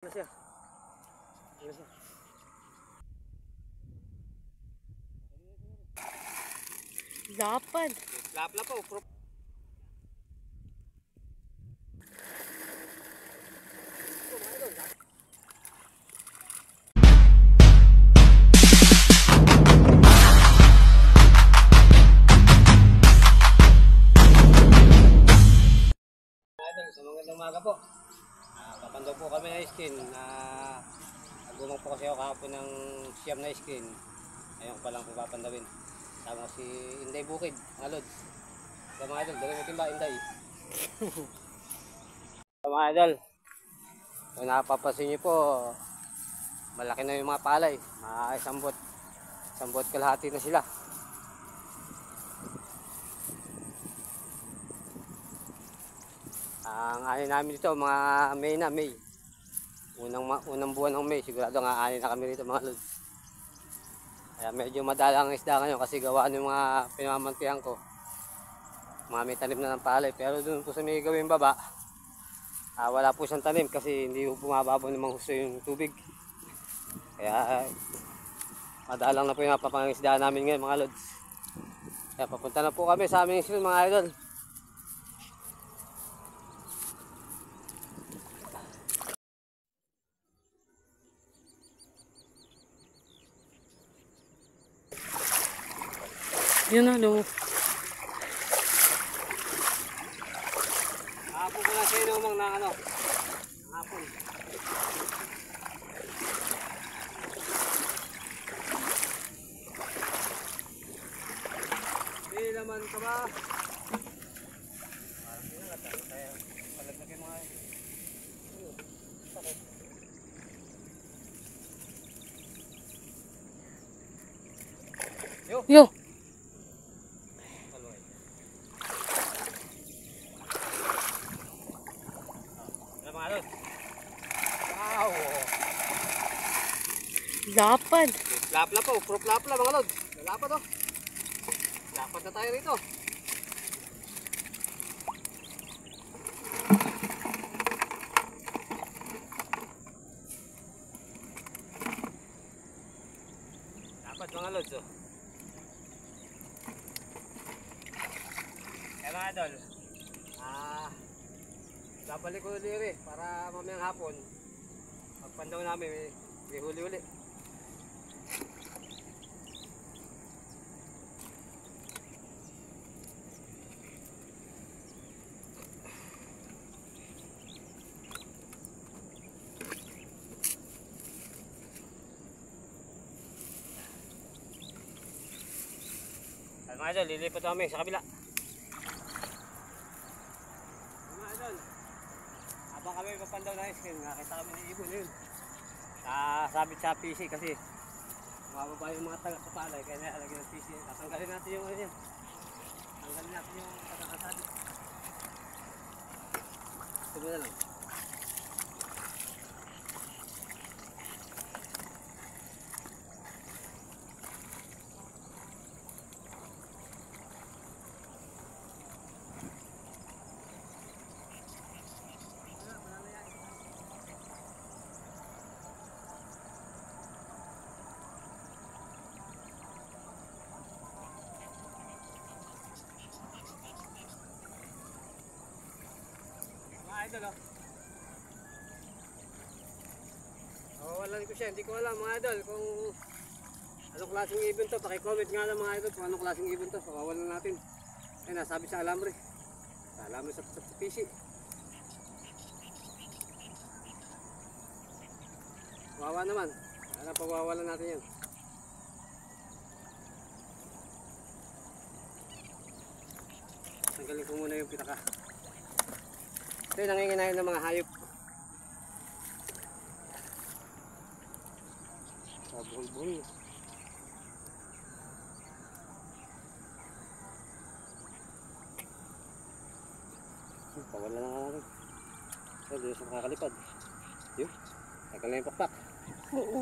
Ano siya? Ano siya? Lapad. Lapla po. So magandang umaga po. Papandaw po kami ng skin. Nagumang po kasi ako kahapon ng siyam na skin. Ngayon ko pa lang po papandawin. Tama si Inday Bukid, mga lods. So mga idol, dali mo timba Inday. So mga idol, kung napapasin nyo po, malaki na yung mga palay. Mga isang bot kalahati na sila. Ang ani namin dito, mga May. Unang buwan ng May, sigurado nga ani na kami rito mga lods. Kaya medyo madalang ang isda ngayon kasi gawa ng mga pinamamantihan ko. Mga may tanim na ng palay. Pero doon po sa may gawing baba, wala po siyang tanim kasi hindi po bumababaw ng husto yung tubig. Kaya madalang na po yung napapangisda namin ngayon mga lods. Kaya papunta na po kami sa aming isla mga idol. Yun ano. Hapon ko lang siya inumang na ano. Hapon. Hindi naman ka ba? Parang pinalatan kaya palaglag yung mga sakit. Yo. Wow! Lapad. Lapla po, proof lapla mga lods. Lapad oh. Lapad na tayo rito. Lapad mga lods oh. Kaya mga idol, babalik ko ulit para mamayang hapon pagpandaw namin may huli-huli. Mga idol, lilipat kami sa kabila. Mga idol, habang kami papandaw na iskin, nakita kami ng ibon yun. Sabit sa PC kasi mababa yung mga taga sa palay, kaya nalagyan ng PC. Tatanggalin natin yung ano yan. Tanggalin natin yung pagkakasabit. Ito mo na lang. Idol oh. Wala ko siya, hindi ko alam mga idol kung anong klaseng ibon to. Paki-comment nga lang mga idol kung anong klaseng ibon to. Pakawalan natin. Ay nasabi sa alambre. Sa alambre sa PC. Wawa naman. Kaya pawawalan natin yan. Tanggalin ko muna yung pitaka. Ito yung nanginginayin ng mga hayop. Buhol-buhol. Pawala na nga natin. Ito, doon siya makakalipad. Yun. Tagal na yung pakpak. Oo.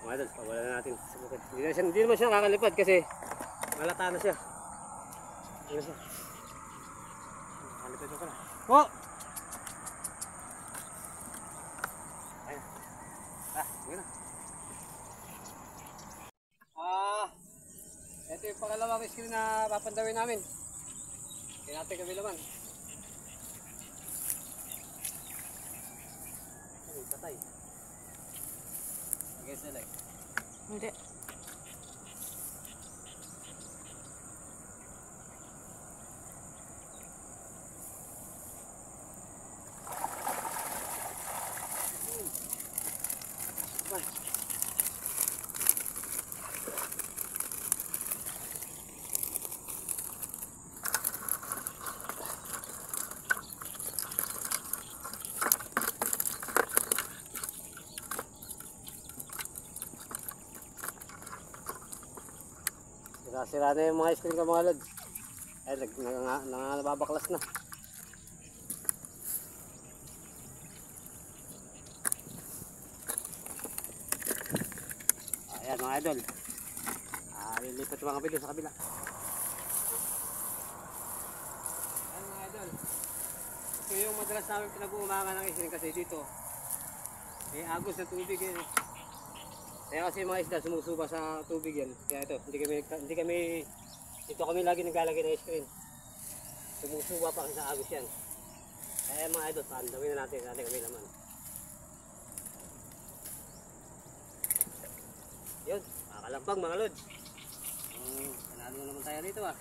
Mga idol, pawala na natin sa bukid. Hindi naman siya nakakalipad kasi malata na siya. Ano siya? Nakakalipad na pala. Oh! Ayan. Sige na. Ito yung pangalawang screen na papandawin namin. Kaya natin kami laman. Ay, patay. Okay, sila eh. Hindi. Sira na yung mga screen ko mga lods. Ay, nababaklas na. Ayan mga idol. Lilipat yung mga kabilo sa kabila. Ayan mga idol. Ito yung madalas namin pinag-uumangan ng screen kasi dito. May agos na tubig yun. Kaya kasi mga isda sumusuba sa tubig yan. Kaya ito, hindi kami dito kami lagi naglalagay ng screen. Sumusuba pa kasi sa agos yan. Kaya mga idol, paandawin na natin kami laman. Yun, makakalampag mga lods. Panalo na naman tayo dito ah.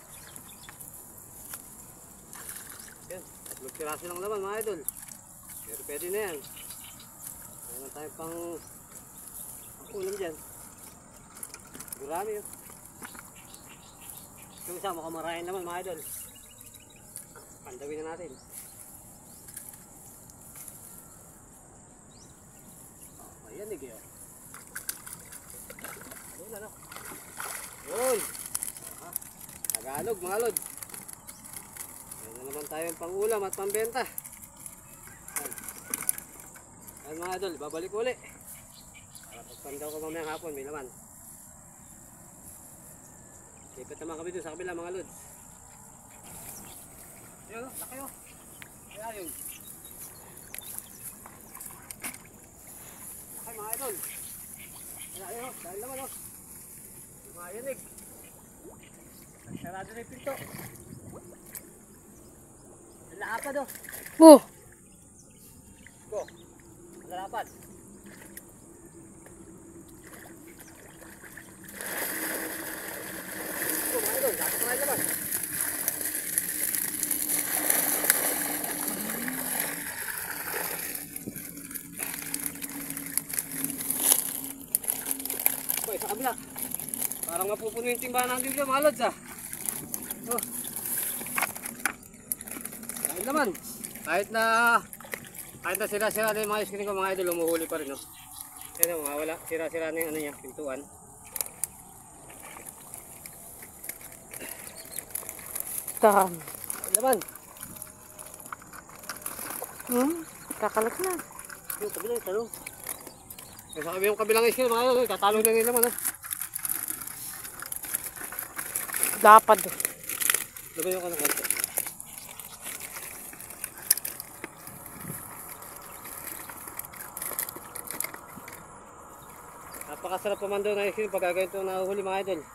Yun, 3 piraso lang naman mga idol. Pero pwede na yan. Mayroon tayo pang ulam dyan. Durami yun. Yung isa mukhang marahin naman mga idol. Pandawin na natin. Ayan eh kayo. Ayun ano. Yun. Tagalog mga lod. Ayan na naman tayong pang ulam at pambenta. Ayan mga idol, babalik uli. Pandaw ko mamayang hapon, may laman. Lipat naman kami dun sa kabila mga lods. Ayun, laki o. Kaya yun. Laki mga idol. Kaya yun, dahil naman o. Mayanig. Sarado na yung pinto. Lalapad o. Go. Lalapad. Sa kabila. Parang mapupuno yung timbahan natin dito mga lods ah. Oh. Dahil naman. Kahit na sira-sira na yung mga screen ko mga idol, umuhuli pa rin oh. Yan o, wala. Sira-sira na yung ano niya, pintuan. Dami. Dahil naman. Kakalat na. Yung kabila yung talong. Kaya sabi yung kabilang screen mga idol, tatalo na nila man oh. Lapad. Labayan ko ng konti. Napakasarap pa man doon na screen pag ganito nahuhuli mga idol.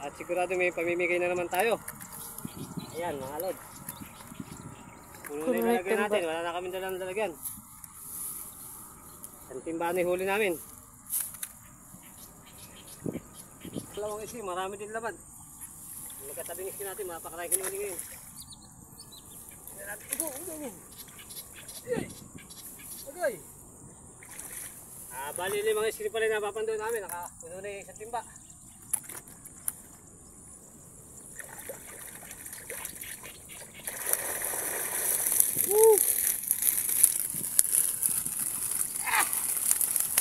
At sigurado may pamimigay na naman tayo. Ayan mga lod. Puno na yung lalagyan natin. Wala na kami dalang lalagyan. Ang timba na huli namin. Dalawang screen, marami din laban. Magkatabing screen natin, mapakaray kinuli ngayon. Agay! Bali 5 screen pala yung napapandoon namin. Nakapuno na yung isang timba.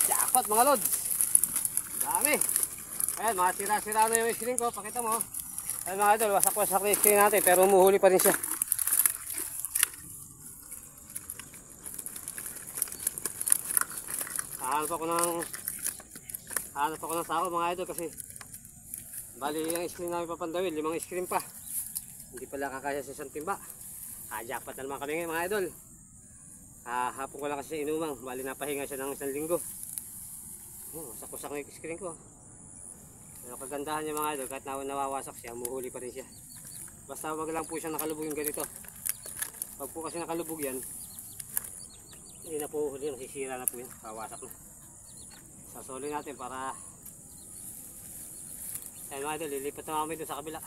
Jackpot mga lods! Dami! Ayan, mga sira-sira na yung screen ko. Pakita mo. Ayan mga idol, wasak-wasak na yung screen natin pero umuhuli pa rin siya. Hanap ako ng sako mga idol kasi bali yung screen namin papandawin, 5 screen pa. Hindi pala kakasya sa isang timba. Jackpot na naman kami ngayon mga idol. Hapon ko lang kasi sa inumang, bali napahinga siya ng 1 linggo. Wasak-wasak na yung screen ko. Pero kagandahan niya mga idol, kahit nawawasak siya, muhuli pa rin siya. Basta wag lang po siya nakalubog yung ganito. Pag po kasi nakalubog yan, hindi na po huli, nasisira na po yan, kawasak na. Sasoli natin para ayun mga idol, lilipat na kami doon sa kabila.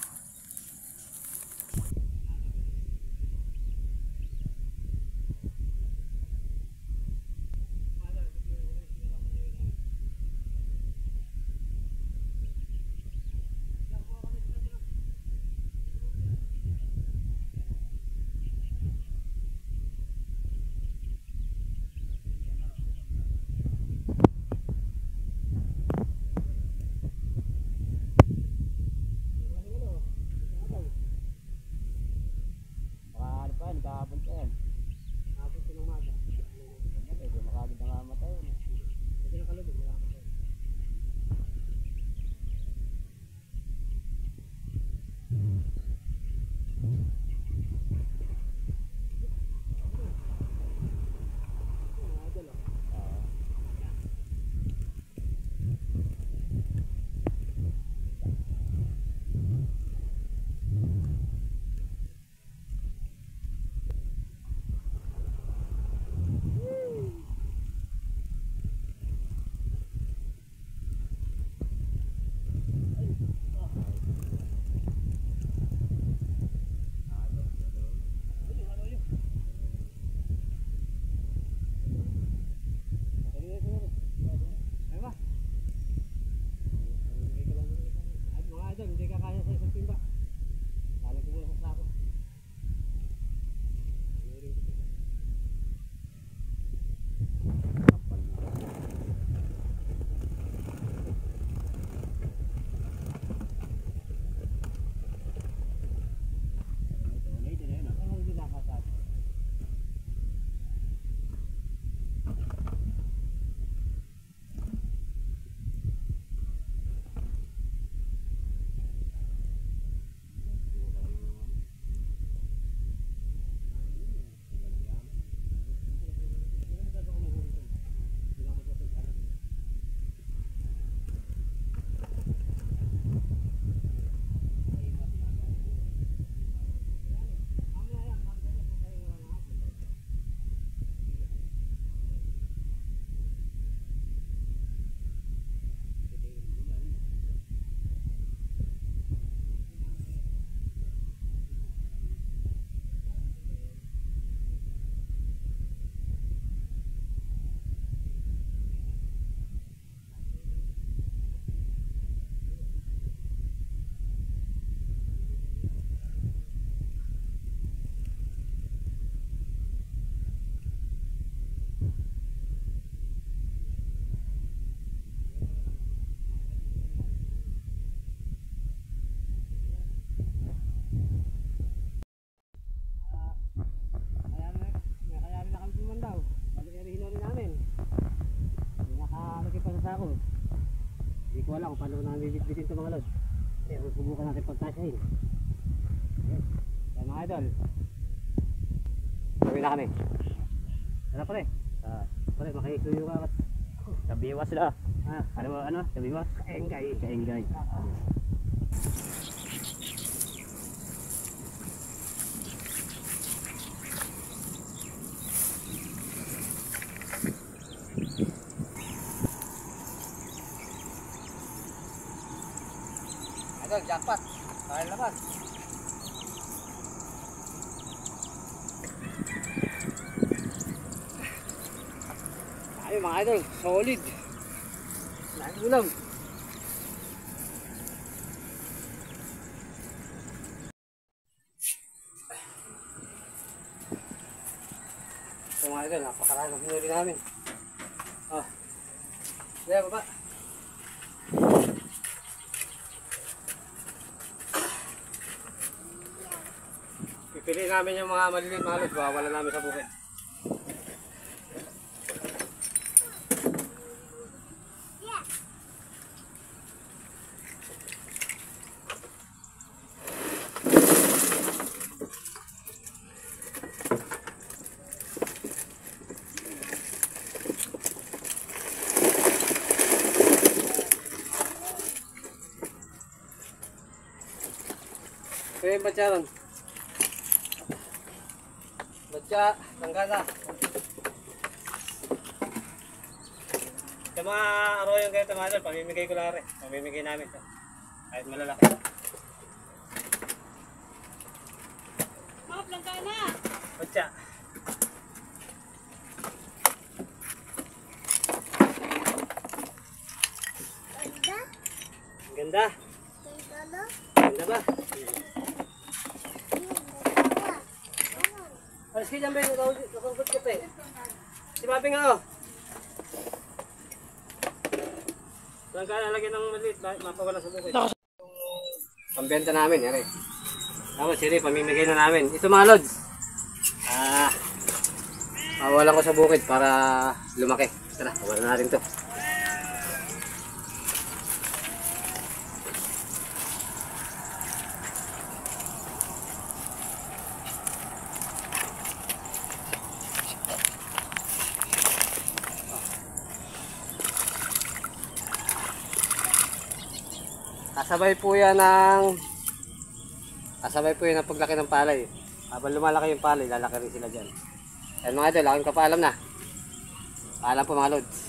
Hindi ko alam kung paano namin bibit-bitin ito mga lod. Pero subukan natin pagtasyahin. Kaya mga idol, gawin na kami. Tara pare. Pare, makisuyo ka. Kabiwas lah. Ano? Kabiwas? Kaenggay. Idol, jackpot. Kaya naman. Ayun mga idol, solid. Lahat ulam. Ito mga idol, napakarami ng hinuli namin. Kaya baba. Pipiliin namin yung mga maliliit mga lod, wala namin sa bukid. yung batyaran. Batya, tanggala. Sa mga arroyong ganito mga idol, pamimigay ko lang rin. Pamimigay namin. Kahit malalaki. Mga plangka na. Batya. Ganda? Ganda ba? Alas kayo dyan ba yung nakangkot ka pa eh? Si Papi nga oh. Saan ka lalagyan ng maliit? Mapawala sa bukid. Pambenta namin, yari. Tapos yun pamimigay na namin. Ito mga lods. Pawalan ko sa bukid para lumaki. Tara, pawalan natin to. Kasabay po yan ng paglaki ng palay. Habang lumalaki yung palay, lalaki rin sila dyan. Yan mga idol, aking kapaalam na. Paalam po mga lods.